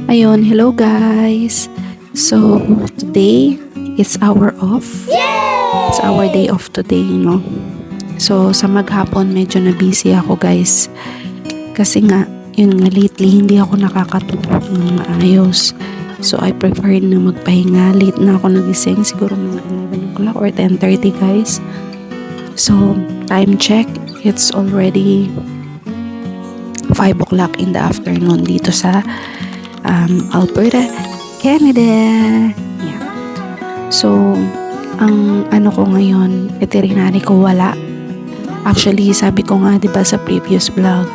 Ayun, hello guys. So, today is our off. It's our day off today, no? So, sa maghapon medyo na busy ako guys. Kasi nga, yun nga lately hindi ako nakakatulog ng maayos. So, I prefer na magpahinga. Late na ako nagising. Siguro mga 11 o'clock or 10:30 guys. So, time check. It's already 5 o'clock in the afternoon dito sa Alberta, Canada. Yeah. So, ang ano ko ngayon, veterinary ko wala. Actually, sabi ko nga 'di ba sa previous vlog,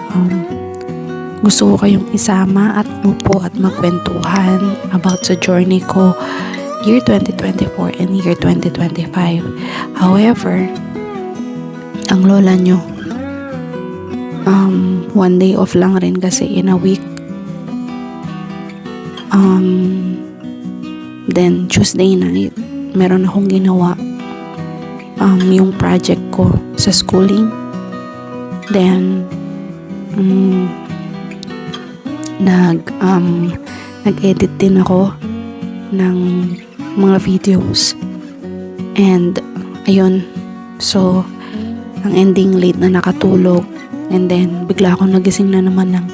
gusto ko kayong isama at upo at magkwentuhan about sa journey ko year 2024 and year 2025. However, ang lola nyo, one day off lang rin kasi in a week. Then Tuesday night, meron akong ginawa yung project ko sa schooling. Then nag-edit din ako ng mga videos. And ayun, so ang ending late na nakatulog. And then bigla akong nagising na naman ng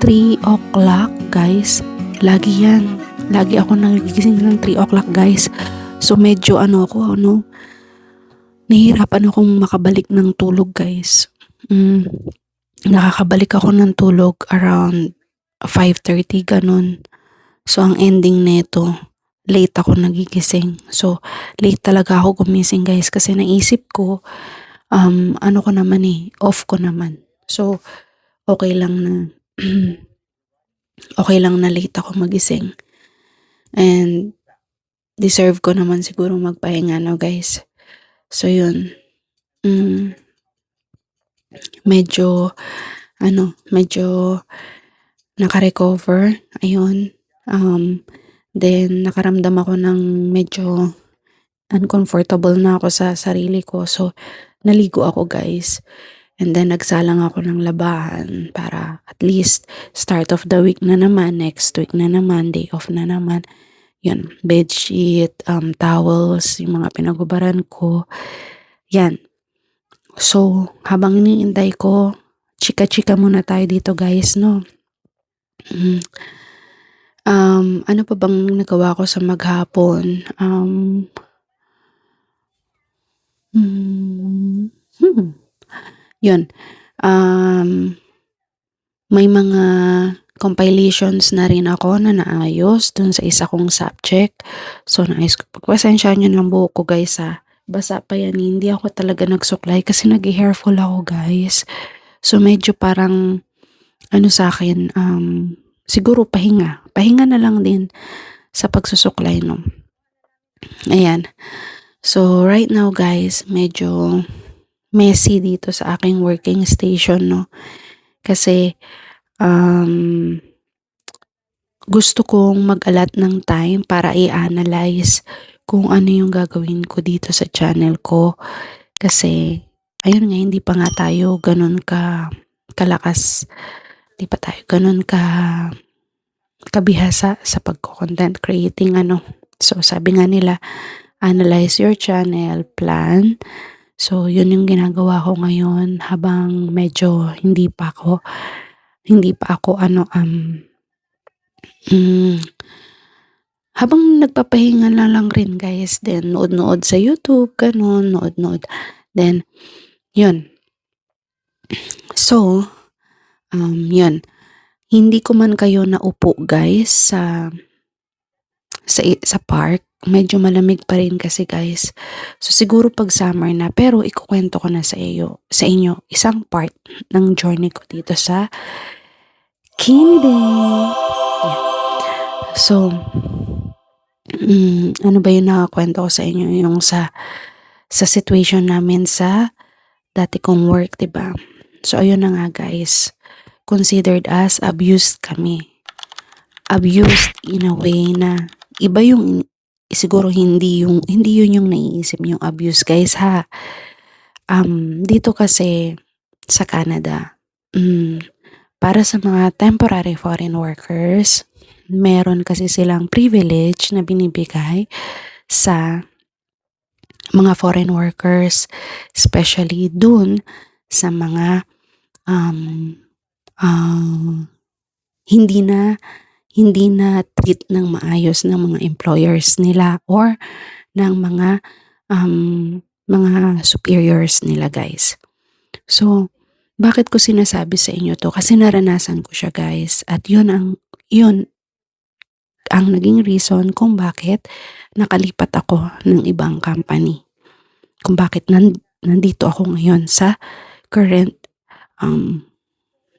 3 o'clock guys. Lagi yan. Lagi ako nagigising ng 3 o'clock guys. So medyo nahihirapan akong makabalik ng tulog guys. Nakakabalik ako ng tulog around 5:30 ganun. So ang ending nito, late ako nagigising. So late talaga ako gumising guys kasi naisip ko ko naman off ko naman. So okay lang na okay lang na late ako magising. And deserve ko naman siguro magpahinga no guys. So yun. Medyo naka-recover. Ayun. Then nakaramdam ako ng medyo uncomfortable na ako sa sarili ko. So naligo ako guys. And then nagsalang ako ng labahan para at least start of the week na naman, next week na naman, day off na naman. Yun, bedsheet, towels, yung mga pinagubaran ko. Yan. So, habang iniintay ko, chika-chika muna tayo dito guys, no? Ano pa bang nagawa ko sa maghapon? Yun. May mga compilations na rin ako na naayos dun sa isa kong subject. So, naayos ko. Pagpasensya nyo ng buhok ko guys ha. Basa pa yan. Hindi ako talaga nagsuklay kasi nag-hairful ako guys. So, medyo parang sa akin, siguro pahinga. Pahinga na lang din sa pagsusuklay, no? Ayan. So, right now guys, medyo messy dito sa aking working station, no? Kasi, gusto kong mag-allot ng time para i-analyze kung ano yung gagawin ko dito sa channel ko. Kasi, ayun nga, hindi pa nga tayo ganun kalakas. Hindi pa tayo ganun kabihasa sa pagko-content creating, So, sabi nga nila, analyze your channel, plan. So, yun yung ginagawa ko ngayon habang medyo hindi pa ako habang nagpapahinga na lang rin guys. Then, nood-nood sa YouTube, ganun, nood-nood. Then, yun. So, yun. Hindi ko man kayo naupo guys sa park. Medyo malamig pa rin kasi guys. So siguro pag summer na, pero ikukwento ko na sa inyo isang part ng journey ko dito sa Canada. Yeah. So ano ba yung nakakwento ko sa inyo yung sa situation namin sa dati kong work, 'di ba? So ayun na nga guys. Considered as abused kami. Abused in a way na iba yung siguro hindi yun yung naiisip yung abuse guys ha. Dito kasi sa Canada, para sa mga temporary foreign workers, meron kasi silang privilege na binibigay sa mga foreign workers, especially dun sa mga um, ah, hindi na treat ng maayos ng mga employers nila or ng mga superiors nila, guys. So, bakit ko sinasabi sa inyo to? Kasi naranasan ko siya, guys, at yun ang naging reason kung bakit nakalipat ako ng ibang company. Kung bakit nandito ako ngayon sa current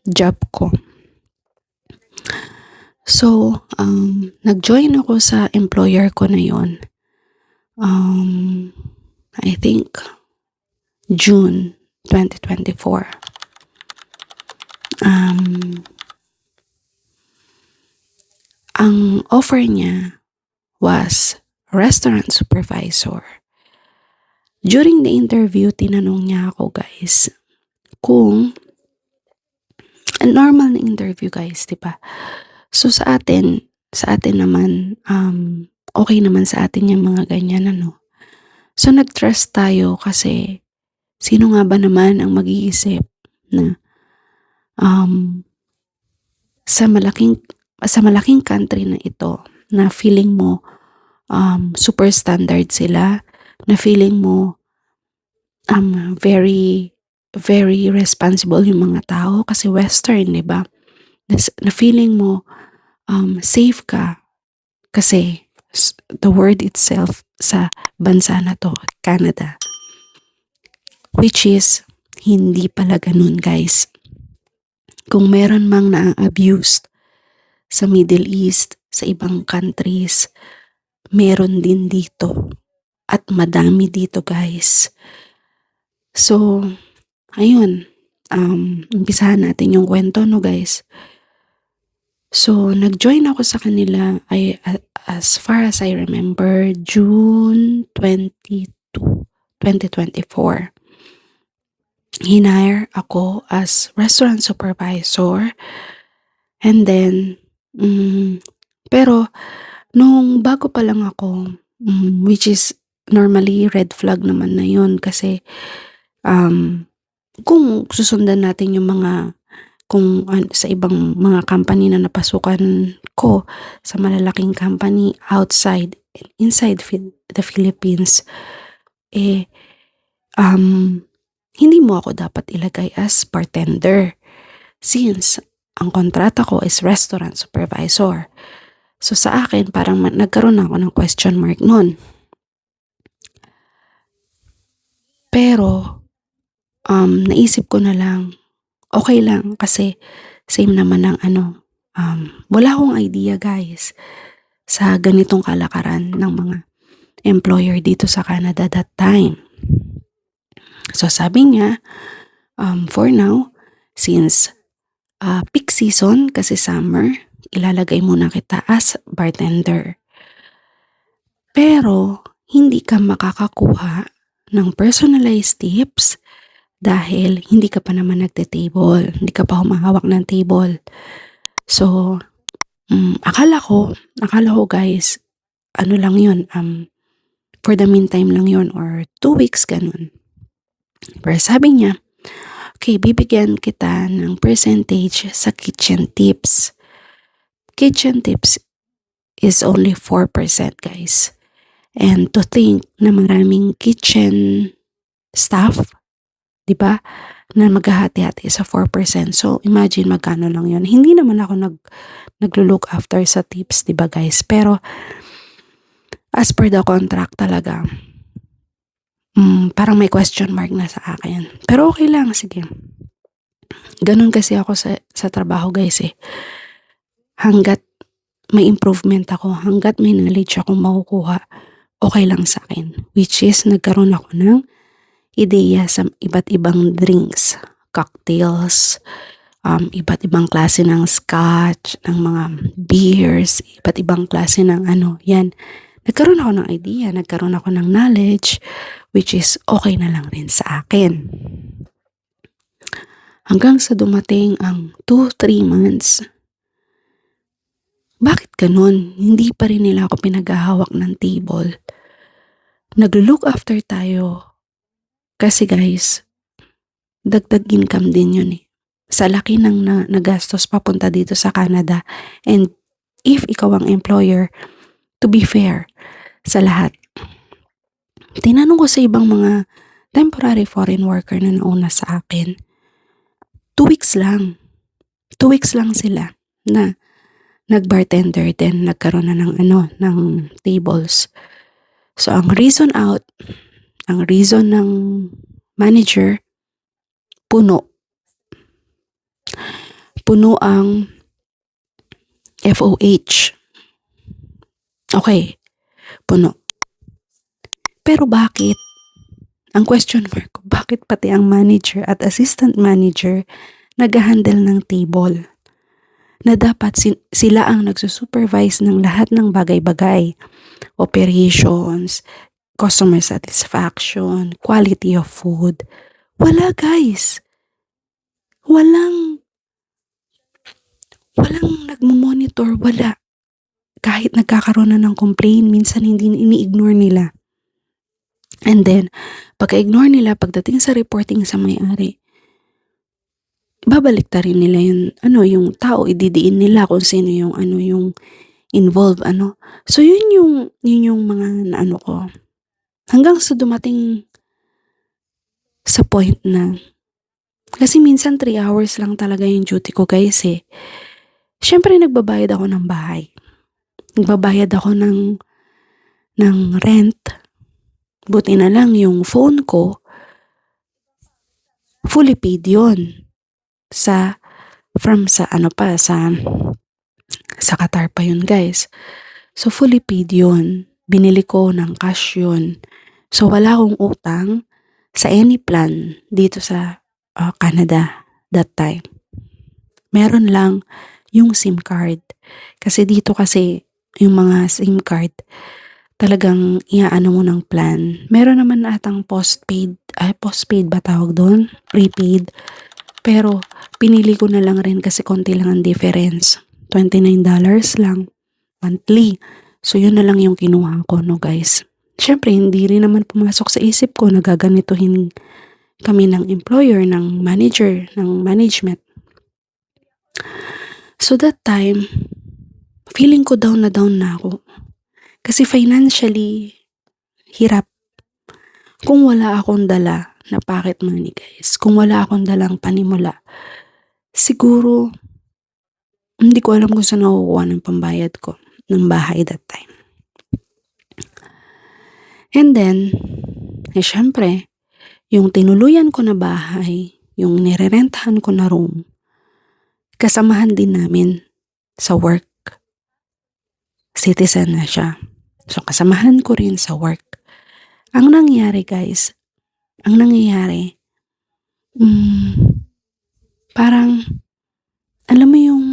job ko. So, nag-join ako sa employer ko na yon. I think June 2024. Ang offer niya was restaurant supervisor. During the interview, tinanong niya ako, guys, kung normal na interview, guys, diba? So sa atin naman, okay naman sa atin yung mga ganyan, ano. So nag-trust tayo kasi sino nga ba naman ang mag-iisip na sa malaking country na ito, na feeling mo super standard sila, na feeling mo very very responsible yung mga tao kasi western, di ba? Na feeling mo safe ka kasi the word itself sa bansa na to, Canada, which is hindi pala ganun, guys. Kung meron mang na-abused sa Middle East, sa ibang countries, meron din dito. At madami dito, guys. So, ayun. Umpisahan natin yung kwento, no, guys. So, nag-join ako sa kanila as far as I remember, June 22, 2024. Hinire ako as restaurant supervisor. And then, pero nung bago pa lang ako, which is normally red flag naman na yun kasi kung susundan natin yung mga sa ibang mga company na napasukan ko, sa malalaking company outside and inside the Philippines, hindi mo ako dapat ilagay as bartender since ang kontrata ko is restaurant supervisor. So sa akin, parang nagkaroon ako ng question mark nun. Pero, naisip ko na lang, okay lang kasi same naman ng wala akong idea, guys, sa ganitong kalakaran ng mga employer dito sa Canada that time. So sabi niya, for now, since peak season kasi summer, ilalagay muna kita as bartender. Pero, hindi ka makakakuha ng personalized tips dahil hindi ka pa naman nagte-table, hindi ka pa humahawak ng table. So, akala ko guys, ano lang yun, for the meantime lang yun or 2 weeks ganun. Pero sabi niya, okay, bibigyan kita ng percentage sa kitchen tips. Kitchen tips is only 4%, guys. And to think na maraming kitchen staff, di ba, na maghahati-hati sa 4%. So, imagine magkano lang yun. Hindi naman ako naglo-look after sa tips, di ba, guys? Pero, as per the contract talaga, parang may question mark na sa akin. Pero okay lang, sige. Ganun kasi ako sa trabaho, guys, eh. Hanggat may improvement ako, hanggat may knowledge akong makukuha, okay lang sa akin. Which is, nagkaroon ako ng ideya sa iba't ibang drinks, cocktails, iba't ibang klase ng scotch, ng mga beers, iba't ibang klase ng yan. Nagkaroon ako ng idea, nagkaroon ako ng knowledge, which is okay na lang rin sa akin. Hanggang sa dumating ang 2-3 months, Bakit ganun? Hindi pa rin nila ako pinaghahawak ng table. Nag-look after tayo. Kasi guys, dagdag income din yun eh. Sa laki ng nagastos papunta dito sa Canada. And if ikaw ang employer, to be fair sa lahat, tinanong ko sa ibang mga temporary foreign worker na nauna sa akin, 2 weeks lang. 2 weeks lang sila na nag-bartender then nagkaroon na ng tables. So ang reason ng manager, puno ang FOH. Okay, puno. Pero bakit? Ang question mark ko, bakit pati ang manager at assistant manager nag-handle ng table? Na dapat sila ang nagsusupervise ng lahat ng bagay-bagay. Operations, customer satisfaction, quality of food. Wala guys. Walang nagmo-monitor, wala. Kahit nagkakaroon na ng complaint, minsan hindi ini-ignore nila. And then, pagka-ignore nila, pagdating sa reporting sa may-ari, babalik ta rin nila yung tao, ididiin nila kung sino yung involved, So, yun yung mga naano ko. Hanggang sa dumating sa point na, kasi minsan 3 hours lang talaga yung duty ko guys eh. Siyempre, nagbabayad ako ng bahay. Nagbabayad ako ng rent. Buti na lang yung phone ko, fully paid yun. Sa Qatar pa yun guys. So fully paid yun. Binili ko ng cash yun. So wala akong utang sa any plan dito sa Canada that time. Meron lang yung SIM card. Kasi dito yung mga SIM card talagang iaano mo ng plan. Meron naman atang postpaid ba tawag doon? Prepaid. Pero pinili ko na lang rin kasi konti lang ang difference. $29 lang monthly. So yun na lang yung kinuha ko no guys. Syempre hindi rin naman pumasok sa isip ko na gaganituhin kami ng employer, ng manager, ng management. So that time, feeling ko down na ako. Kasi financially, hirap. Kung wala akong dala na pocket money guys, kung wala akong dalang panimula, siguro, hindi ko alam kung saan nakukuha ng pambayad ko ng bahay that time. And then, syempre, yung tinuluyan ko na bahay, yung nirerentahan ko na room, kasamahan din namin sa work. Citizen na siya. So, kasamahan ko rin sa work. Ang nangyayari guys, parang, alam mo yung,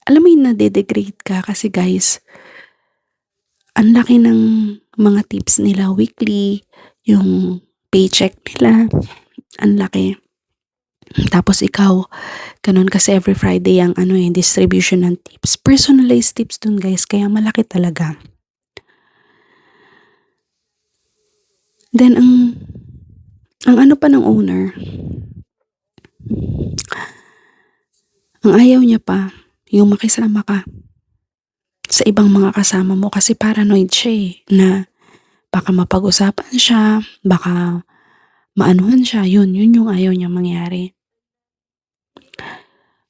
alam mo yung nade-degrade ka kasi guys, ang laki ng mga tips nila weekly, yung paycheck nila, ang laki. Tapos ikaw, ganun kasi every Friday ang distribution ng tips. Personalized tips dun guys, kaya malaki talaga. Then ang ano pa ng owner, ang ayaw niya pa, yung makisama ka sa ibang mga kasama mo kasi paranoid siya na baka mapag-usapan siya, baka maanuhan siya, yun yung ayaw niya mangyari.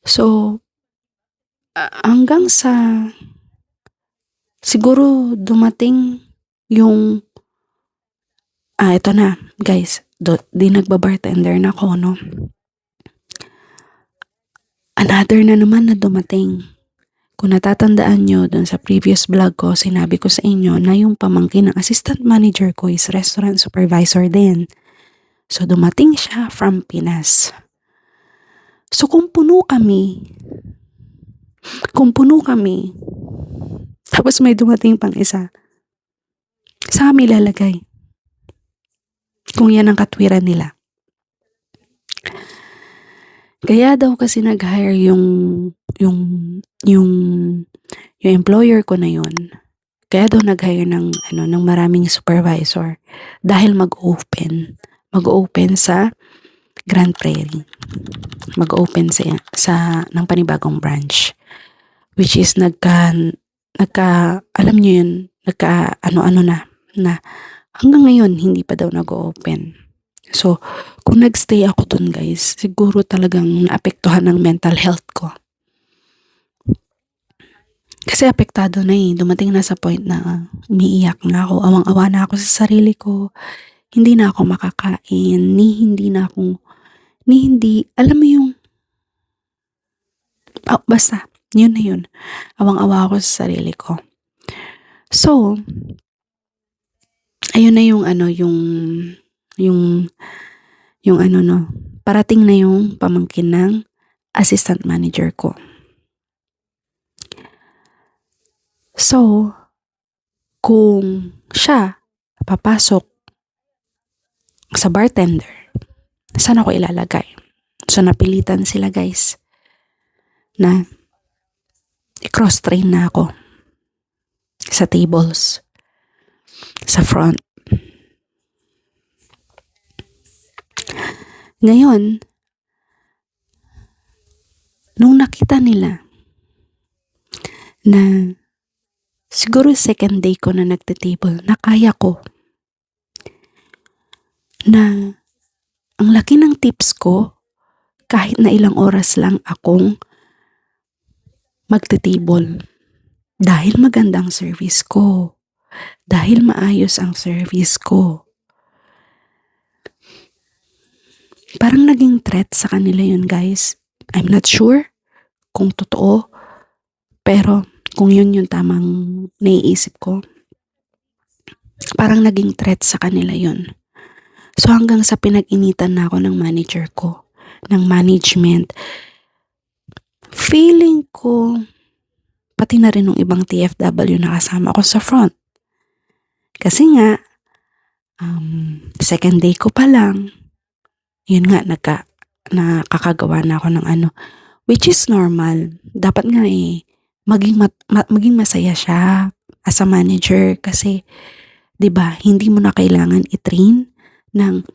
So, hanggang sa siguro dumating yung ito na guys, di nagbabartender na ako, no? Another na naman na dumating. Kung natatandaan nyo dun sa previous vlog ko, sinabi ko sa inyo na yung pamangkin ng assistant manager ko is restaurant supervisor din. So dumating siya from Pinas. So kung puno kami, tapos may dumating pang isa, sa kami lalagay. Kung yan ang katwiran nila. Kaya daw kasi nag-hire yung yung yung employer ko na yun. Kaya daw nag-hire ng maraming supervisor dahil mag-open sa Grand Prairie. Mag-open ng panibagong branch, which is alam niyo yun, ano-ano na hanggang ngayon hindi pa daw nag-open. So, kung nagstay ako dun guys, siguro talagang naapektuhan ng mental health ko. Kasi apektado na dumating na sa point na umiiyak na ako, awang-awa na ako sa sarili ko, hindi na ako makakain, alam mo yung, basta, yun na yun, awang-awa ako sa sarili ko. So, ayun na parating na yung pamangkin ng assistant manager ko. So, kung siya papasok sa bartender, saan ako ilalagay? So, napilitan sila guys na i-cross-train na ako sa tables, sa front. Ngayon, nung nakita nila na siguro second day ko na nagte-table, na kaya ko, na ang laki ng tips ko kahit na ilang oras lang akong magte-table. Dahil magandang service ko. Dahil maayos ang service ko. Parang naging threat sa kanila yun guys. I'm not sure kung totoo. Pero kung yun yung tamang naiisip ko, parang naging threat sa kanila yun. So hanggang sa pinag-initan na ako ng manager ko, ng management, feeling ko, pati na rin ng ibang TFW na kasama ko sa front. Kasi nga, second day ko pa lang, yun nga, nakakagawa na ako ng which is normal. Dapat nga maging masaya siya as a manager kasi, 'di ba, hindi mo na kailangan i-train ng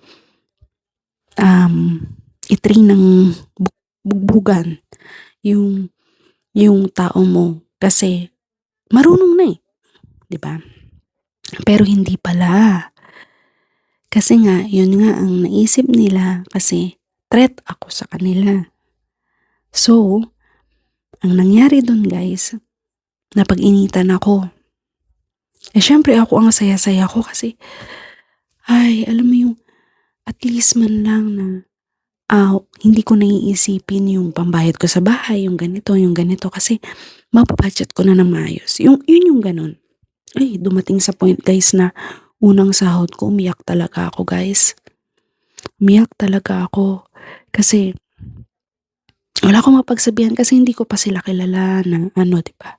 bugbugan yung tao mo kasi marunong na 'di ba? Pero hindi pala. Kasi nga, yun nga ang naisip nila kasi threat ako sa kanila. So, ang nangyari dun guys, napag-initan ako. Syempre ako ang saya-saya ko kasi, alam mo yung at least man lang na hindi ko naiisipin yung pambayad ko sa bahay, yung ganito kasi mapabudget ko na ng maayos. Yun yung ganun. Dumating sa point guys na unang sahod ko, umiyak talaga ako guys. Umiyak talaga ako kasi wala akong mapagsabihan kasi hindi ko pa sila kilala ng diba?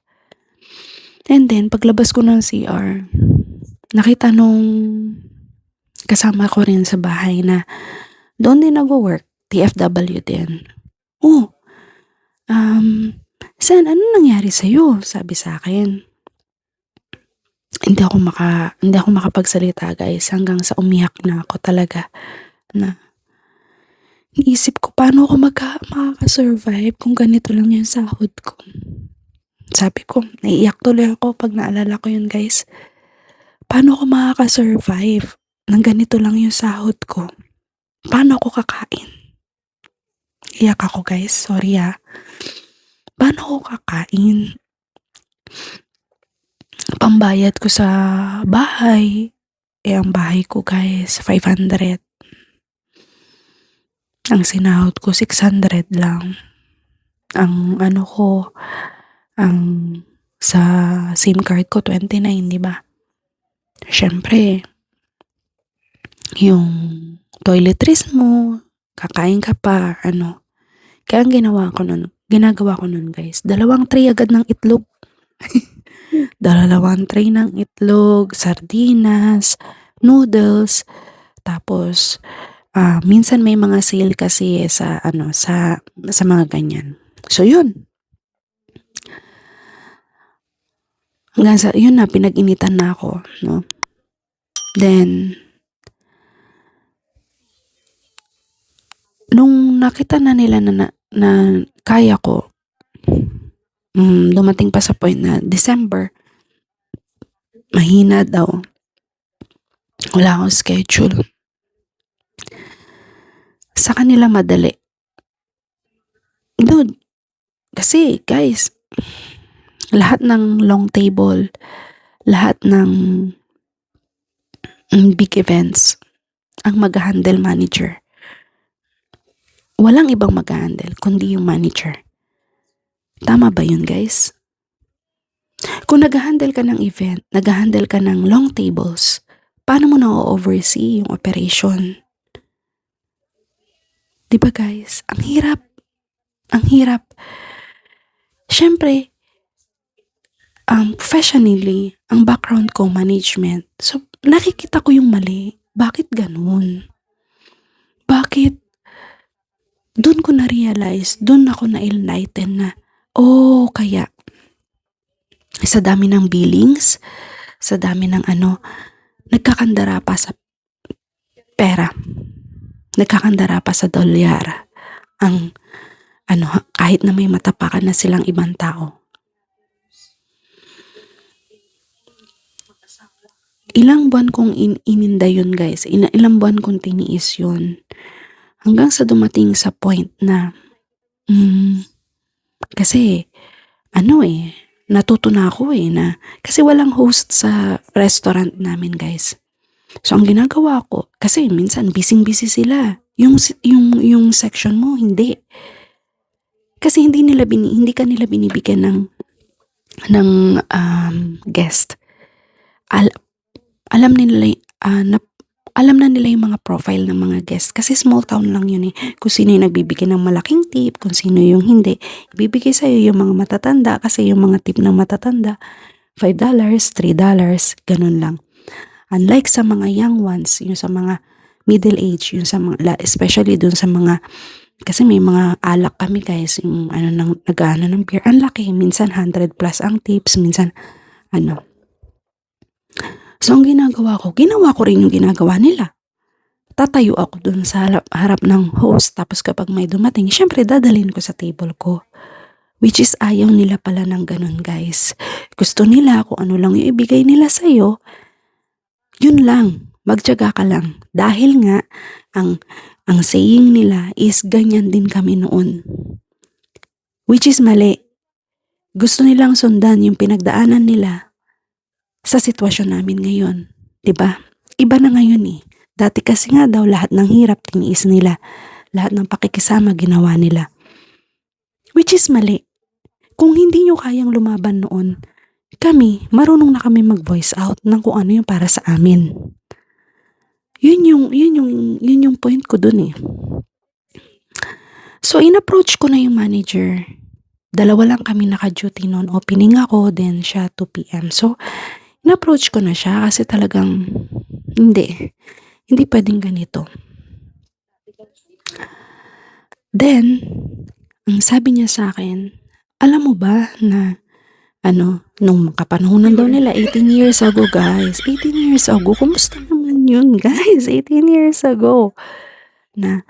And then, paglabas ko ng CR, nakita nung kasama ko rin sa bahay na doon din nag-work, TFW din. San, ano nangyari sa'yo? Sabi sa akin. Hindi ako makapagsalita guys hanggang sa umiyak na ako talaga na iniisip ko paano ako makaka-survive kung ganito lang yung sahod ko. Sabi ko, naiiyak tuloy ako pag naalala ko yun guys. Paano ako makaka-survive nang ganito lang yung sahod ko? Paano ako kakain? Iyak ako guys, sorry Paano ako kakain? Pambayad ko sa bahay. Ang bahay ko guys, 500. Ang sinahod ko, 600 lang. Ang sa SIM card ko, 29, di ba? Syempre, yung toiletries mo, kakain ka pa, Kaya ang ginagawa ko nun guys, 2 tray agad ng itlog. 2 tray ng itlog, sardinas, noodles, tapos minsan may mga sale kasi sa sa mga ganyan. So yun. Hanggang sa yun na, pinag-initan na ako, no. Then nung nakita na nila na kaya ko, dumating pa sa point na December, mahina daw. Wala akong schedule. Sa kanila madali. Dude, kasi guys, lahat ng long table, lahat ng big events, ang mag-handle manager. Walang ibang mag-handle kundi yung manager. Tama ba yun, guys? Kung nag-handle ka ng event, nag-handle ka ng long tables, paano mo na-oversee yung operation? Diba guys? Ang hirap. Ang hirap. Siyempre, professionally, ang background ko, management. So, nakikita ko yung mali. Bakit ganun? Bakit? Doon ko na-realize, doon ako na-enlighten na, kaya sa dami ng billings, sa dami ng nagkakandara pa sa pera. Nagkakandara pa sa dolyar. Ang kahit na may matapakan na silang ibang tao. Ilang buwan kong ininda yun, guys. Ilang buwan kong tiniis yun. Hanggang sa dumating sa point na kasi natuto na ako na kasi walang host sa restaurant namin, guys. So ang ginagawa ko, kasi minsan busy sila. Yung section mo hindi. Kasi hindi ka nila binibigyan ng guest. Alam na nila yung mga profile ng mga guest kasi small town lang yun kung sino yung nagbibigay ng malaking tip, kung sino yung hindi. Ibibigay sa'yo yung mga matatanda kasi yung mga tip ng matatanda $5, $3, ganun lang. Unlike sa mga young ones, yung sa mga middle age, yung sa mga, especially dun sa mga, kasi may mga alak kami, guys, yung nag-ano ng beer, ang laki, minsan 100 plus ang tips, minsan So, ang ginawa ko rin yung ginagawa nila. Tatayo ako dun sa harap ng host, tapos kapag may dumating, syempre dadalhin ko sa table ko. Which is ayaw nila pala ng ganun, guys. Gusto nila kung ano lang yung ibigay nila sa'yo, yun lang, magtiyaga ka lang. Dahil nga, ang saying nila is ganyan din kami noon. Which is mali. Gusto nilang sundan yung pinagdaanan nila sa sitwasyon namin ngayon. 'Di ba? Iba na ngayon Dati kasi nga daw lahat ng hirap tiniis nila. Lahat ng pakikisama ginawa nila. Which is mali. Kung hindi nyo kayang lumaban noon, kami, marunong na kami mag-voice out ng kung ano yung para sa amin. Yun yung point ko dun So, in-approach ko na yung manager. 2 lang kami naka-duty noon. Opening ako, then siya 2 p.m. So, in-approach ko na siya kasi talagang hindi pwedeng ganito. Then, ang sabi niya sa akin, alam mo ba na nung kapanahonan daw nila, 18 years ago, guys. 18 years ago, kumusta naman yun, guys? 18 years ago. Na,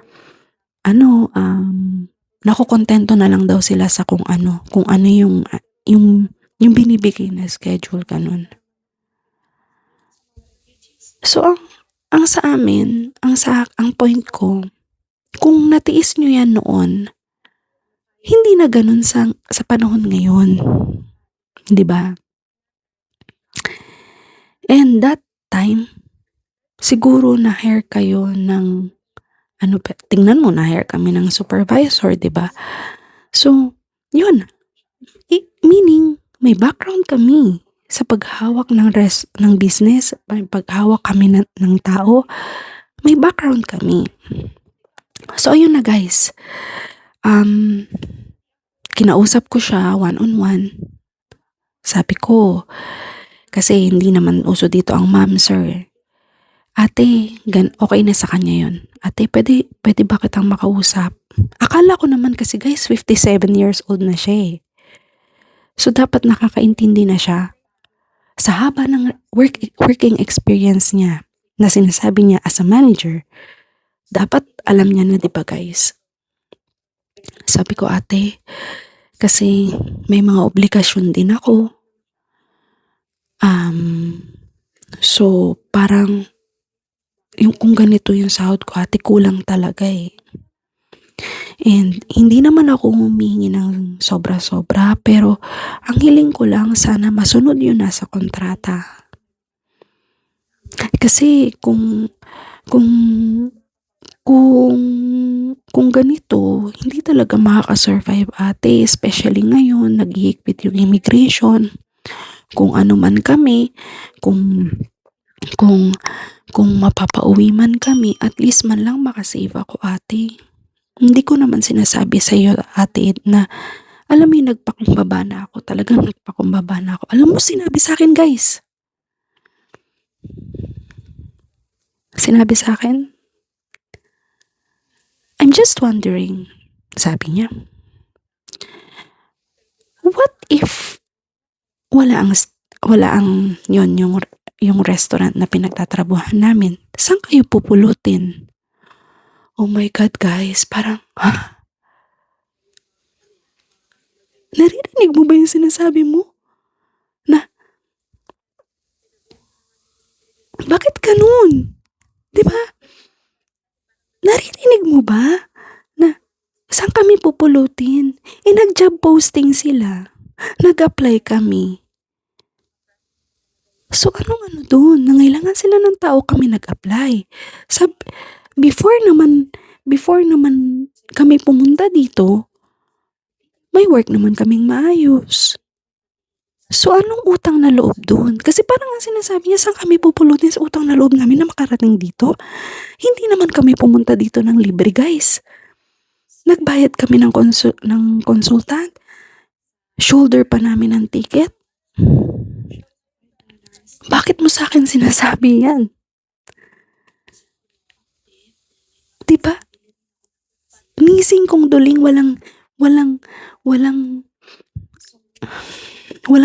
nakukontento na lang daw sila sa kung ano yung binibigay na schedule, ganun. So, ang sa amin, ang point ko, kung natiis nyo yan noon, hindi na ganun sa panahon ngayon. 'Di ba? And that time, siguro na-hire kayo ng tingnan mo, na-hire kami ng supervisor, 'di ba? So, yun. Meaning, may background kami sa paghawak ng business, may paghawak kami ng tao, may background kami. So, ayun na, guys. Kinausap ko siya one-on-one. Sabi ko, kasi hindi naman uso dito ang ma'am, sir. Ate, okay na sa kanya yun. Ate, pwede ba kitang makausap? Akala ko naman kasi guys, 57 years old na siya eh. So dapat nakakaintindi na siya. Sa haba ng working experience niya na sinasabi niya as a manager, dapat alam niya na, di ba guys? Sabi ko, ate, kasi may mga obligasyon din ako. So parang kung ganito yung sahod ko, ate, kulang talaga eh. And hindi naman ako humihingi ng sobra-sobra, pero ang hiling ko lang sana masunod yun nasa kontrata. Kasi kung kung kung kung ganito, hindi talaga makaka-survive, ate, especially ngayon, naghihigpit yung immigration. Kung ano man kami, kung kung mapapauwi man kami, at least man lang makasave ako, ate. Hindi ko naman sinasabi sa iyo, ate, na alam mo yung nagpakumbaba na ako. Talagang nagpakumbaba na ako. Alam mo, sinabi sa akin, guys. Sinabi sa akin, I'm just wondering, sabi niya, what if wala ang yon yung restaurant na pinagtatrabuhan namin? Saan kayo pupulutin? Oh my God, guys, parang, naririnig mo ba yung sinasabi mo? Na, bakit ganun? Diba? Naririnig mo ba? Na, saan kami pupulutin? Nag-job posting sila. Nag-apply kami. So, anong doon? Nangailangan sila ng tao, kami nag-apply. Before naman kami pumunta dito, may work naman kaming maayos. So, anong utang na loob doon? Kasi parang ang sinasabi niya, saan kami pupulutin sa utang na loob namin na makarating dito? Hindi naman kami pumunta dito ng libre, guys. Nagbayad kami ng consultant. Shoulder pa namin ang ticket. Bakit mo sa akin sinasabi yan? Diba? Nising kong duling, walang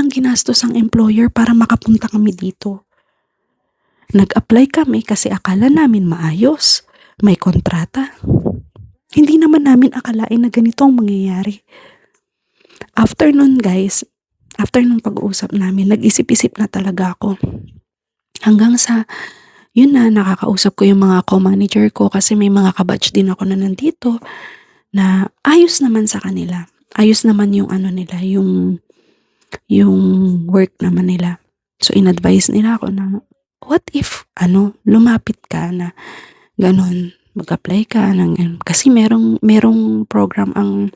ginastos ang employer para makapunta kami dito. Nag-apply kami kasi akala namin maayos. May kontrata. Hindi naman namin akalain na ganito ang mangyayari. After nun, guys, after nung pag-uusap namin, nag-isip-isip na talaga ako. Hanggang sa, yun na, nakakausap ko yung mga co-manager ko kasi may mga kabatch din ako na nandito na ayos naman sa kanila. Ayos naman yung nila, yung work naman nila. So, in-advise nila ako na, what if, lumapit ka na ganun, mag-apply ka kasi merong program ang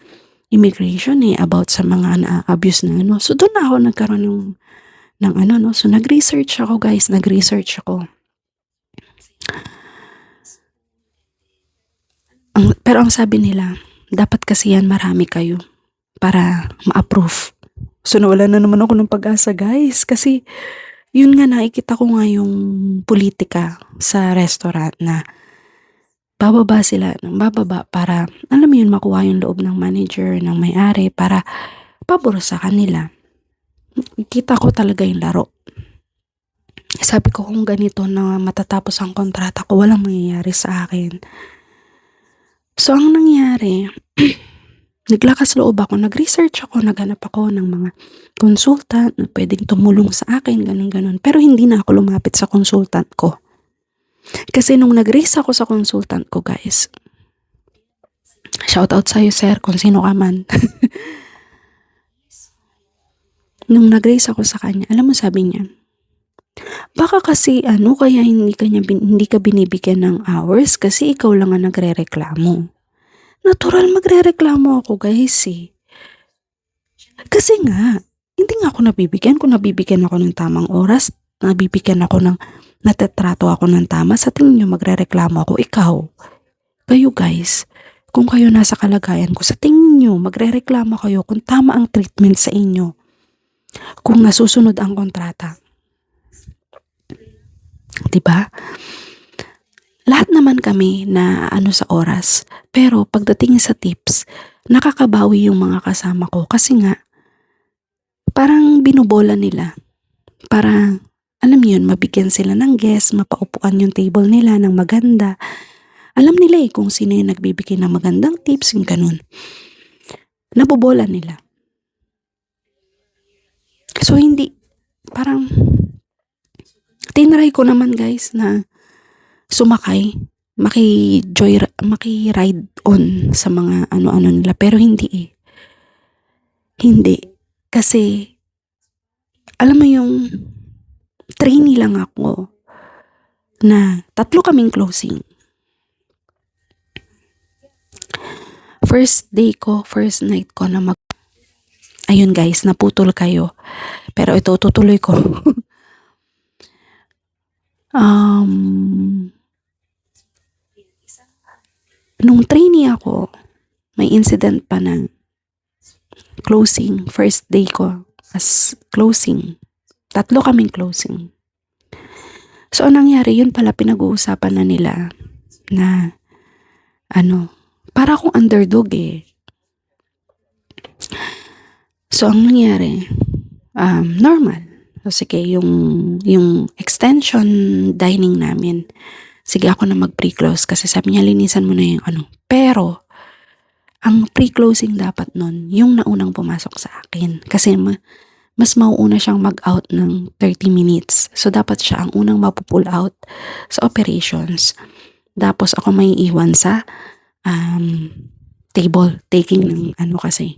immigration about sa mga na-abuse na So, doon na ako nagkaroon ng So, nag-research ako, guys. Pero ang sabi nila, dapat kasi yan marami kayo para ma-approve. So, nawala na naman ako ng pag-asa, guys. Kasi, yun nga, nakikita ko nga yung politika sa restaurant na bababa sila ng bababa para, alam mo yun, makuha yung loob ng manager, ng may-ari, para pabor sa kanila. Kita ko talaga yung laro. Sabi ko, kung ganito na matatapos ang kontrata ko, walang mangyayari sa akin. So, ang nangyari, naglakas loob ako, nag-research ako, naghanap ako ng mga consultant na pwedeng tumulong sa akin, ganun-ganun. Pero hindi na ako lumapit sa consultant ko. Kasi nung nag-raise ako sa consultant ko, guys, shout out sa'yo, sir, kung sino ka man. Nung nag-raise ako sa kanya, alam mo, sabi niya, baka kasi kaya hindi ka binibigyan ng hours kasi ikaw lang ang nagrereklamo. Natural magrereklamo ako, guys, eh. Kasi nga, hindi nga ako nabibigyan. Kung nabibigyan ako ng tamang oras, natatrato ako ng tama, sa tingin nyo magrereklamo ako, ikaw. Kayo, guys, kung kayo nasa kalagayan ko, sa tingin nyo magrereklamo kayo kung tama ang treatment sa inyo, kung nasusunod ang kontrata. Diba? lahat naman kami na ano sa oras. Pero pagdating sa tips, nakakabawi yung mga kasama ko kasi nga parang binobola nila. Para alam niyo yun, mabigyan sila ng guest, mapaupuan yung table nila ng maganda. Alam nila kung sino yung nagbibigay ng magandang tips, yung ganun. Nabobola nila. So hindi, parang tinry ko naman guys na sumakay, maki-ride on sa mga ano-ano nila. Pero hindi Hindi. Kasi, alam mo yung trainee lang ako na 3 kaming closing. First day ko, first night ko na ayun guys, naputol kayo. Pero ito, tutuloy ko. Nung trainee ako, may incident pa na closing, first day ko as closing. 3 kaming closing. So, anong nangyari, yun pala pinag-uusapan na nila na para akong underdog So, ang nangyari, normal. So, sige, yung extension dining namin, sige ako na mag-pre-close kasi sabi niya, linisan mo na yung Pero, ang pre-closing dapat nun, yung naunang pumasok sa akin. Kasi mas mauuna siyang mag-out ng 30 minutes. So, dapat siya ang unang mapupull out sa operations. Tapos, ako may iwan sa table, taking ng kasi.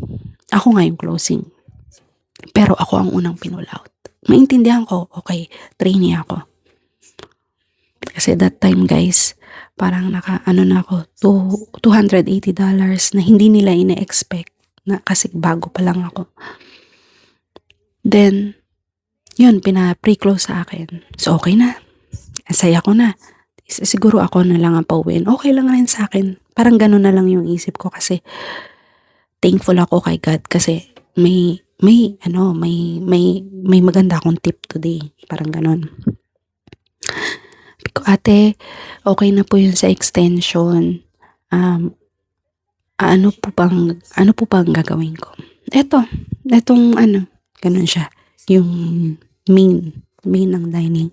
Ako nga yung closing. Pero ako ang unang pinull out. Maintindihan ko, okay, trainee ako. Kasi that time guys, parang na ako, $280 na hindi nila ina-expect na kasi bago pa lang ako. Then, yun, pre-close sa akin. So, okay na. Asaya ko na. Siguro ako na lang ang pauwiin. Okay lang rin sa akin. Parang ganun na lang yung isip ko kasi thankful ako kay God kasi may maganda akong tip today. Parang ganun. Ate, okay na po yun sa extension. Ano po bang gagawin ko? Etong ganun siya. Yung main ng dining.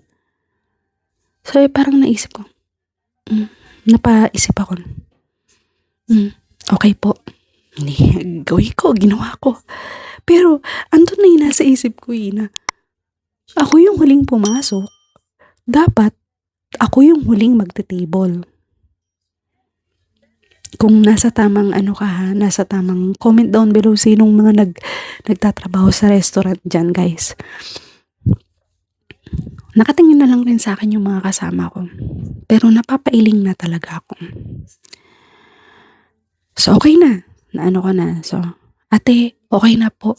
So, parang naisip ko. Napaisip ako. Okay po. Hindi, ginawa ko. Pero, andun na yung nasa isip ko na ako yung huling pumasok. Dapat, ako yung huling magte-table. Kung nasa tamang nasa tamang comment down below sinong mga nagtatrabaho sa restaurant dyan guys. Nakatingin na lang rin sa akin yung mga kasama ko. Pero napapailing na talaga ako. So okay na. Ko na. So, ate, okay na po.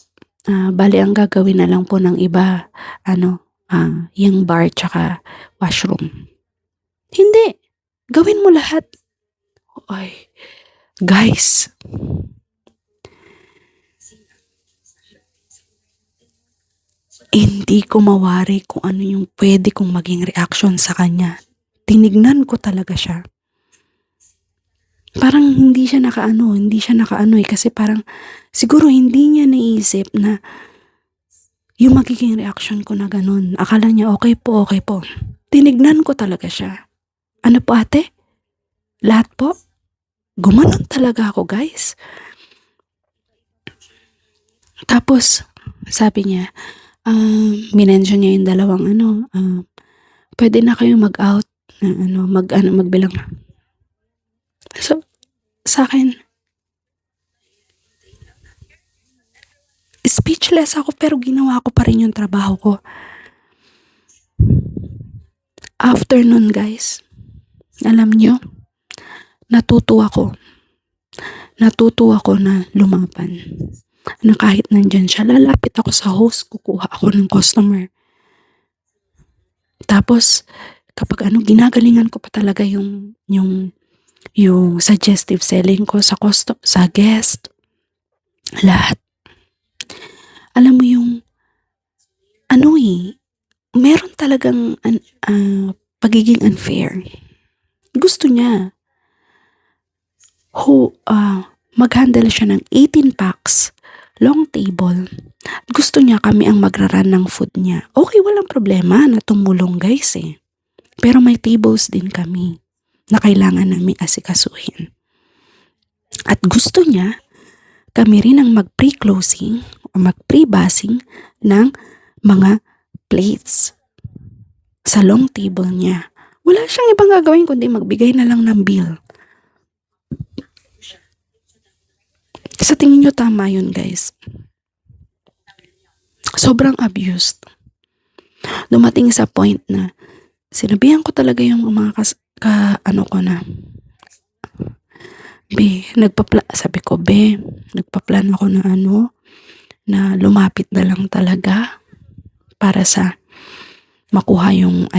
Bali ang gagawin na lang po ng iba, yung bar tsaka washroom. Hindi. Gawin mo lahat. Ay, guys. Hindi ko mawari kung ano yung pwede kong maging reaction sa kanya. Tinignan ko talaga siya. Parang hindi siya nakaano kasi parang siguro hindi niya naisip na yung magiging reaction ko na ganun. Akala niya okay po. Tinignan ko talaga siya. Ano po ate? Lahat po? Gumanon talaga ako guys. Tapos sabi niya, minention niya yung dalawang pwede na kayo mag-out na magbilang. So, sa akin, speechless ako pero ginawa ko pa rin yung trabaho ko. After nun guys, alam nyo, natuto ako na lumaban. Na kahit nandyan siya, lalapit ako sa host, kukuha ako ng customer. Tapos, kapag ginagalingan ko pa talaga yung suggestive selling ko sa guest, lahat. Alam mo yung, meron talagang pagiging unfair. Gusto niya. Mag-handle siya ng 18 packs, long table. Gusto niya kami ang magraran ng food niya. Okay, walang problema na tumulong guys eh. Pero may tables din kami na kailangan namin asikasuhin. At gusto niya kami rin ang mag-pre-closing o mag-pre-basing ng mga plates sa long table niya. Wala siyang ibang gagawin kundi magbigay na lang ng bill. Sa tingin nyo tama yun guys? Sobrang abused. Dumating sa point na sinabihan ko talaga yung mga ko na, sabi ko, nagpa-plan ako na na lumapit na lang talaga para sa makuha yung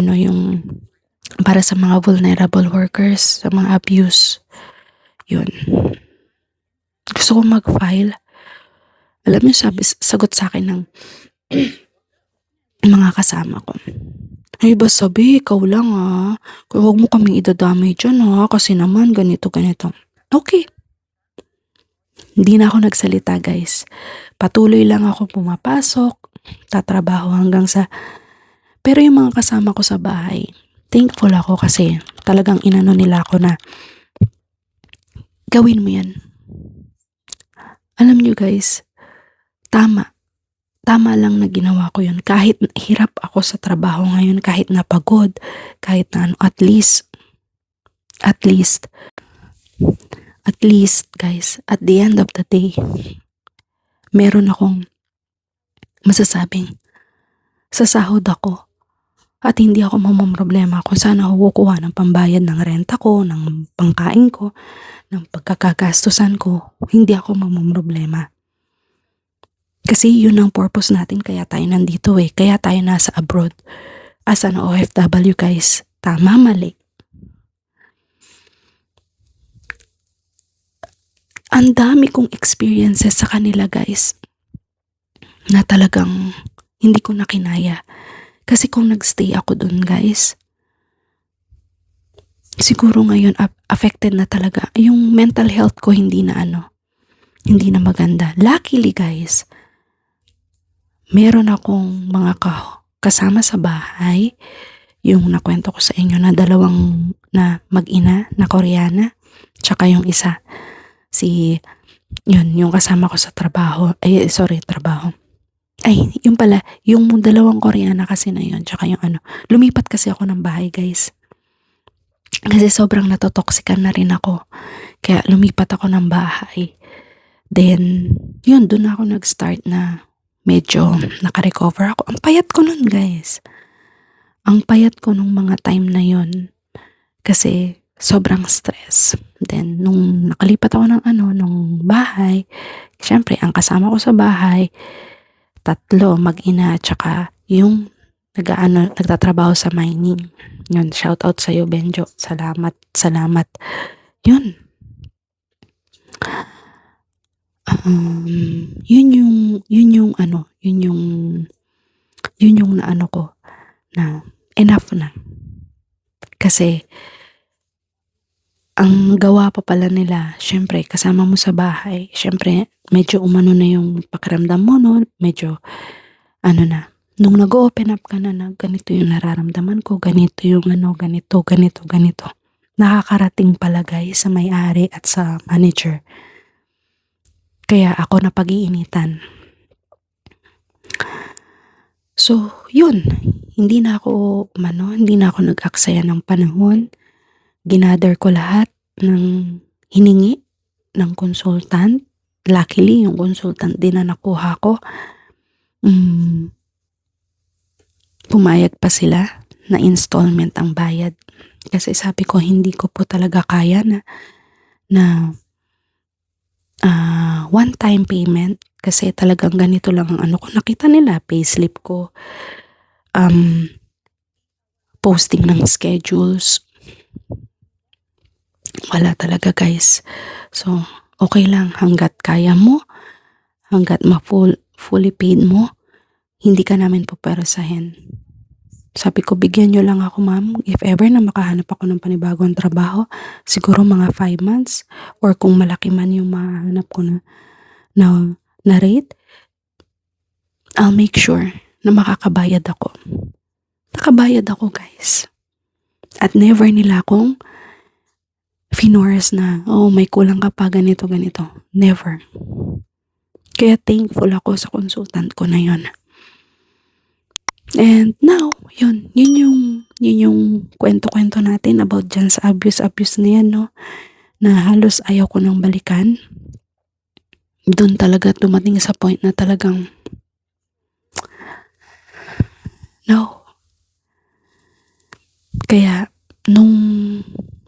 para sa mga vulnerable workers, sa mga abuse. Yun. Gusto ko mag-file. Alam mo, sagot sa akin ng mga kasama ko. Ay ba sabi, ikaw lang kaya huwag mo kaming idadamay dyan kasi naman ganito. Okay. Hindi na ako nagsalita guys. Patuloy lang ako pumapasok, tatrabaho hanggang sa... Pero yung mga kasama ko sa bahay, thankful ako kasi talagang inano nila ako na gawin mo yan. Alam nyo guys, tama lang na ginawa ko yun. Kahit hirap ako sa trabaho ngayon, kahit napagod, kahit na at least guys, at the end of the day, meron akong masasabing sasahod ako at hindi ako mamamroblema kung saan ako kukuha ng pambayad ng renta ko, ng pangkain ko, ng pagkakagastusan ko. Hindi ako mamamroblema. Kasi yun ang purpose natin, kaya tayo nandito kaya tayo nasa abroad as an OFW guys. Tama, mali. Ang dami kong experiences sa kanila guys na talagang hindi ko na kinaya. Kasi kung nagstay ako dun guys, siguro ngayon affected na talaga. Yung mental health ko hindi na maganda. Luckily guys, meron akong mga kasama sa bahay, yung nakwento ko sa inyo na dalawang na mag-ina na Koreana, tsaka yung isa, yung kasama ko sa trabaho. Yung pala, yung dalawang Koreana kasi na yun, tsaka yung lumipat kasi ako ng bahay guys. Kasi sobrang natotoxican na rin ako. Kaya lumipat ako ng bahay. Then, yun, dun ako nag-start na medyo naka-recover ako. Ang payat ko nun guys. Ang payat ko nung mga time na yun. Kasi sobrang stress. Then, nung nakalipat ako nung bahay, syempre, ang kasama ko sa bahay, 3 mag-ina, tsaka yung nagtatrabaho sa mining. Yun, shout out sa'yo Benjo. Salamat. Yun. Yun yung naano ko na enough na. Kasi ang gawa pa pala nila, syempre kasama mo sa bahay, syempre medyo umano na yung pakiramdam mo medyo nung nag-open up ka na ganito yung nararamdaman ko, ganito yung ganito. Nakakarating pala guys sa may-ari at sa manager. Kaya ako napag-iinitan. So, yun. Hindi na ako nag-aksaya ng panahon. Ginather ko lahat ng hiningi ng consultant. Luckily, yung consultant din na nakuha ko, pumayag pa sila na installment ang bayad. Kasi sabi ko, hindi ko po talaga kaya na one-time payment. Kasi talagang ganito lang ang ko. Nakita nila, payslip ko, posting ng schedules. Wala talaga guys. So, okay lang hanggat kaya mo, hanggat fully paid mo, hindi ka namin pupersahin. Sabi ko, bigyan nyo lang ako, ma'am. If ever na makahanap ako ng panibagong trabaho, siguro mga 5 months or kung malaki man yung mahanap ko na rate, I'll make sure na makakabayad ako. Nakabayad ako, guys. At never nila akong finores na, oh, may kulang ka pa, ganito, ganito. Never. Kaya thankful ako sa consultant ko na yon. And now, yun yung kwento-kwento natin about dyan sa abuse na yan, no? Na halos ayaw ko nang balikan. Doon talaga dumating sa point na talagang, no. Kaya, nung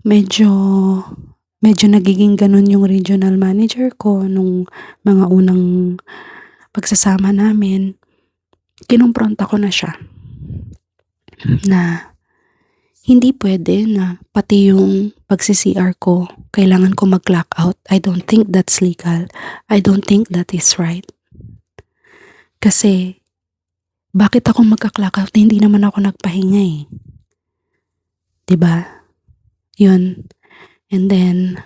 medyo nagiging ganun yung regional manager ko nung mga unang pagsasama namin, kinumpronta ko na siya na hindi pwede na pati yung pagsi-CR ko kailangan ko mag-clock out. I don't think that's legal. I don't think that is right. Kasi bakit ako magka-clock out? Hindi naman ako nagpahinga eh. 'Di ba? Yun. And then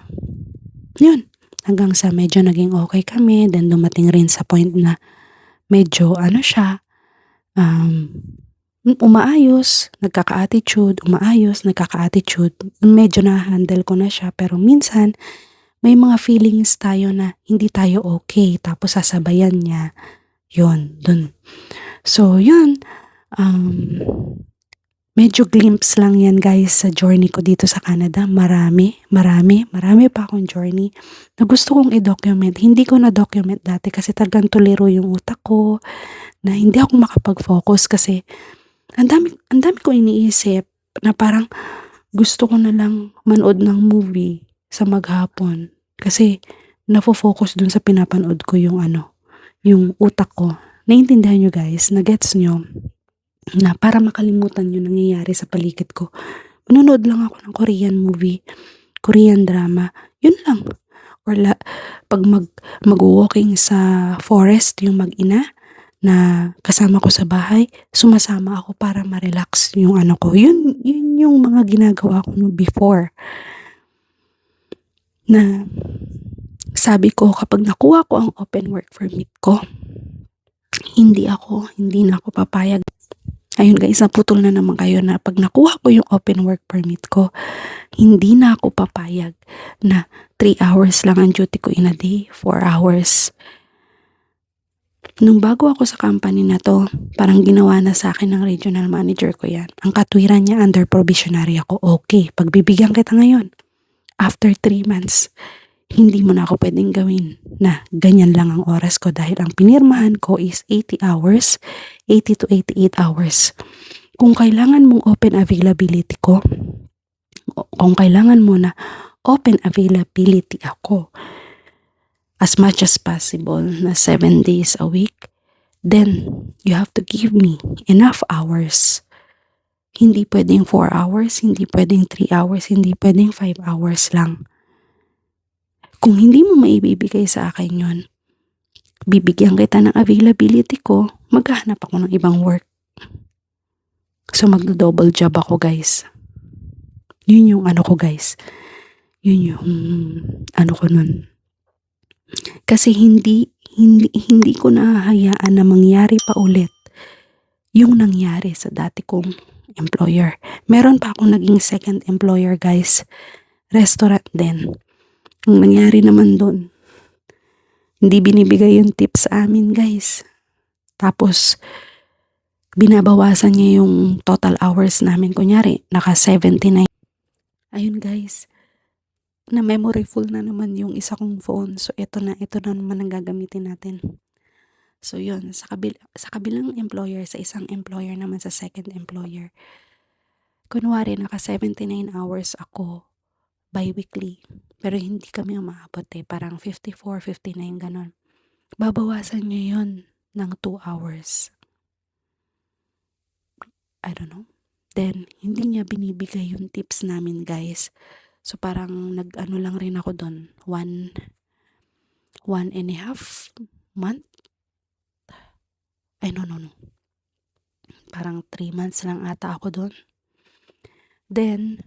yun, hanggang sa medyo naging okay kami, then dumating rin sa point na medyo siya, umaayos, nagkaka-attitude, medyo na-handle ko na siya, pero minsan, may mga feelings tayo na hindi tayo okay, tapos sasabayan niya, yun, dun. So, yun, medyo glimpse lang yan guys sa journey ko dito sa Canada. Marami pa akong journey na gusto kong i-document. Hindi ko na-document dati kasi talagang tuliro yung utak ko na hindi ako makapag-focus kasi ang dami ko iniisip na parang gusto ko na lang manood ng movie sa maghapon kasi nafo-focus dun sa pinapanood ko yung yung utak ko. Naiintindihan nyo guys, na-gets nyo? Na para makalimutan yung nangyayari sa paligid ko. Manonood lang ako ng Korean movie, Korean drama, yun lang. Or pag mag-walking sa forest yung mag-ina na kasama ko sa bahay, sumasama ako para ma-relax yung ko. Yun yung mga ginagawa ko before. Na sabi ko kapag nakuha ko ang open work permit ko, hindi na ako papayag. Ayun guys, naputol na naman kayo na pag nakuha ko yung open work permit ko, hindi na ako papayag na 3 hours lang ang duty ko in a day, 4 hours. Nung bago ako sa company na to, parang ginawa na sa akin ng regional manager ko yan. Ang katwiran niya, under probationary ako, okay, pagbibigyan kita ngayon. After 3 months, hindi mo na ako pwedeng gawin na ganyan lang ang oras ko dahil ang pinirmahan ko is 80 hours, 80 to 88 hours. Kung kailangan mong open availability ko, kung kailangan mo na open availability ako as much as possible na 7 days a week, then you have to give me enough hours. Hindi pwedeng 4 hours, hindi pwedeng 3 hours, hindi pwedeng 5 hours lang. Kung hindi mo maibibigay sa akin yon, bibigyan kita ng availability ko, maghahanap ako ng ibang work. So magdo-double job ako guys. Yun yung ko guys. Yun yung ko nun. Kasi hindi ko nahahayaan na mangyari pa ulit yung nangyari sa dati kong employer. Meron pa akong naging second employer guys. Restaurant din. Ang nangyari naman doon, hindi binibigay yung tips sa amin guys. Tapos, binabawasan niya yung total hours namin. Kunyari, naka 79. Ayun guys, na memory full na naman yung isa kong phone. So, ito na naman ang gagamitin natin. So, yun, sa kabilang employer, sa isang employer naman sa second employer. Kunwari, naka 79 hours ako bi-weekly. Pero hindi kami umaabot parang 54, 59 ganon. Babawasan niya yun ng 2 hours. I don't know. Then, hindi niya binibigay yung tips namin guys. So, parang nag-ano lang rin ako doon. 1.5 month? Ay, no. Parang 3 months lang ata ako doon. Then,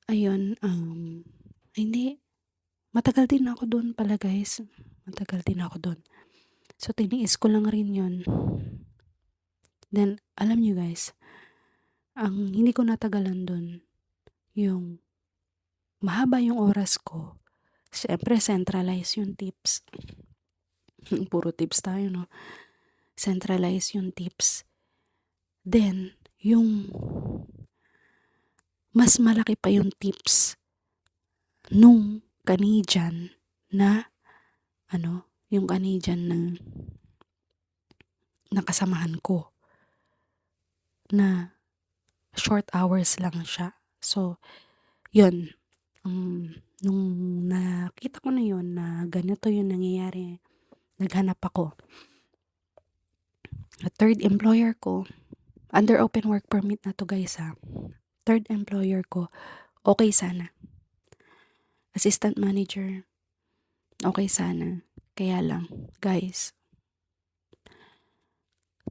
ayun, hindi, matagal din ako doon pala guys. Matagal din ako doon. So, tiniis ko lang rin yun. Then, alam nyo guys, ang hindi ko natagalan doon, yung mahaba yung oras ko. Siyempre, centralize yung tips. Puro tips tayo, no? Centralize yung tips. Then, yung mas malaki pa yung tips nung Canadian na, yung Canadian na nakasamahan ko. Na short hours lang siya. So, yun. Nung nakita ko na yun na ganito yung nangyayari, naghanap ako. Third employer ko, under open work permit na to guys ha. Third employer ko, okay sana. Assistant manager, okay sana. Kaya lang, guys,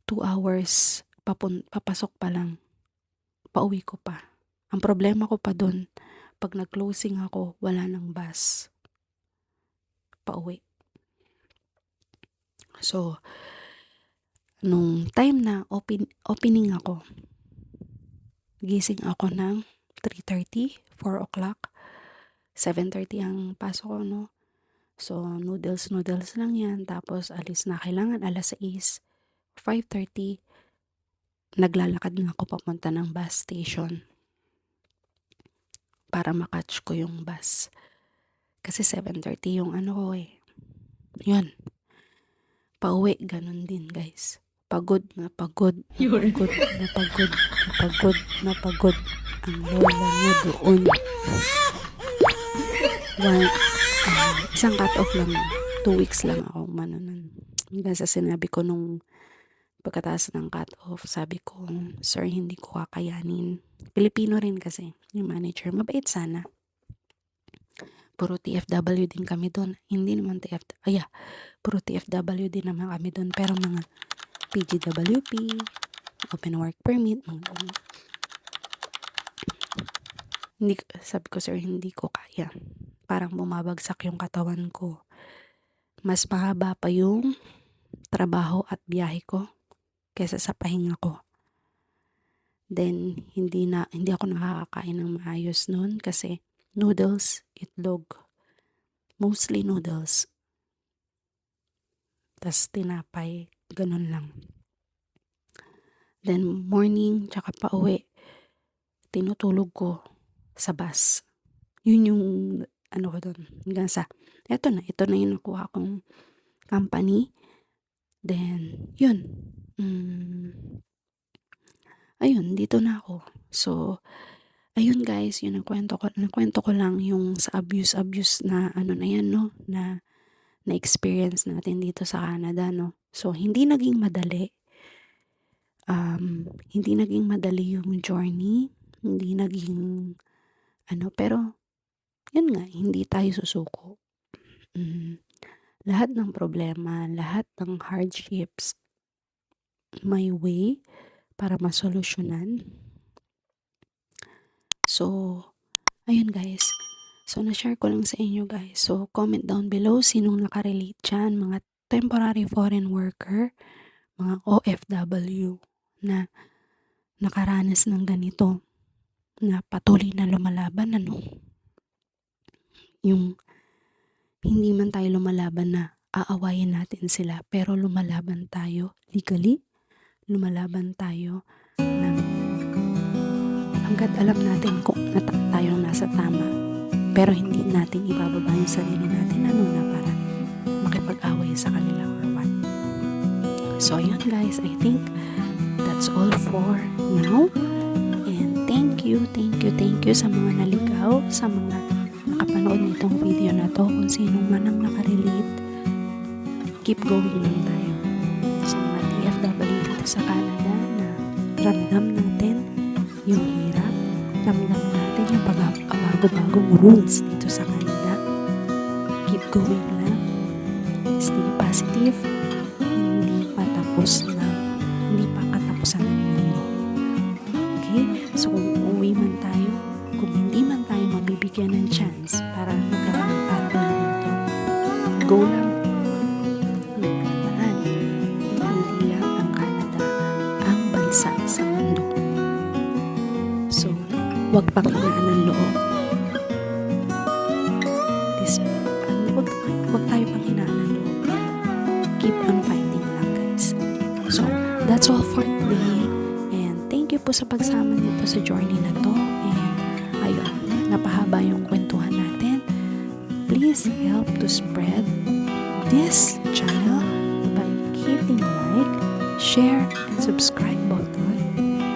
2 hours papasok pa lang, pauwi ko pa. Ang problema ko pa dun, pag nag-closing ako, wala nang bus pauwi. So, nung time na opening ako, gising ako ng 3:30, 4 o'clock, 7:30 ang pasok ko, no? So, noodles lang yan. Tapos, alis na kailangan alas 6, 5:30, naglalakad na ako papunta ng bus station para makatch ko yung bus. Kasi 7:30 yung ko eh. Yun. Pauwi, ganun din guys. Pagod na pagod. Napagod. Ang lola niya doon. Isang cut-off lang. 2 weeks lang ako manunan. Hanggang sa sinabi ko nung pagkatapos ng cut-off, sabi ko, sir, hindi ko kakayanin. Pilipino rin kasi, yung manager. Mabait sana. Puro TFW din kami doon. Hindi naman puro TFW din naman kami doon. Pero mga PGWP, open work permit, mga sabi ko, sir, hindi ko kaya. Parang bumabagsak yung katawan ko. Mas mahaba pa yung trabaho at biyahe ko kaysa sa pahinga ko. Then, hindi ako nakakakain ng maayos noon kasi noodles, itlog. Mostly noodles. Tas tinapay, ganun lang. Then, morning, tsaka pauwi, tinutulog ko sa bus. Yun yung, ko doon. Hanggang sa, ito na yung nakuha kong company. Then, yun. Ayun, dito na ako. So, ayun guys, yun ang kwento ko lang yung sa abuse na na yan, no? Na experience natin dito sa Canada, no? So, hindi naging madali. Hindi naging madali yung journey. Hindi naging, pero, yun nga, hindi tayo susuko. Lahat ng problema, lahat ng hardships, may way para masolusyonan. So, ayun guys. So, na-share ko lang sa inyo guys. So, comment down below sinong nakarelate dyan. Mga temporary foreign worker, mga OFW na nakaranas ng ganito. Na patuloy na lumalaban, Yung hindi man tayo lumalaban na aawayin natin sila, pero lumalaban tayo legally. Lumalaban tayo ng hanggat alam natin kung tayong nasa tama, pero hindi natin ibababa yung sarili natin na para makipag-away sa kanila or what. So ayun guys, I think that's all for now. And thank you sa mga naligaw, sa mga nakapanood nitong video na to. Kung sino man ang nakarelate, keep going lang tayo. Sa mga TFW dito sa Canada na ramdam natin yung hirap, ramdam natin yung bago-bagong rules dito sa Canada. Keep going lang. Stay positive. Hindi pa tapos na So kung uuwi man tayo, kung hindi man tayo mabibigyan ng chance para magkaroon ng partner dito, go lang. Tandaan, hindi lang ang Canada ang bansa sa mundo. So, huwag pakinaan ng loob. Huwag tayo pakinaan ng loob. Keep on fighting lang, guys. So, that's all for today. And thank you po sa pagsama nito sa journey na to. And ayun, napahaba yung kwentuhan natin. Please help to spread this channel by hitting like, share, and subscribe button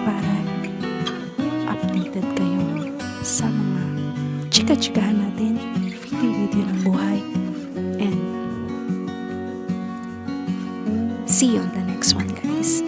para updated kayo sa mga chika-chikahan natin, video ng buhay. And see you on the next one, guys.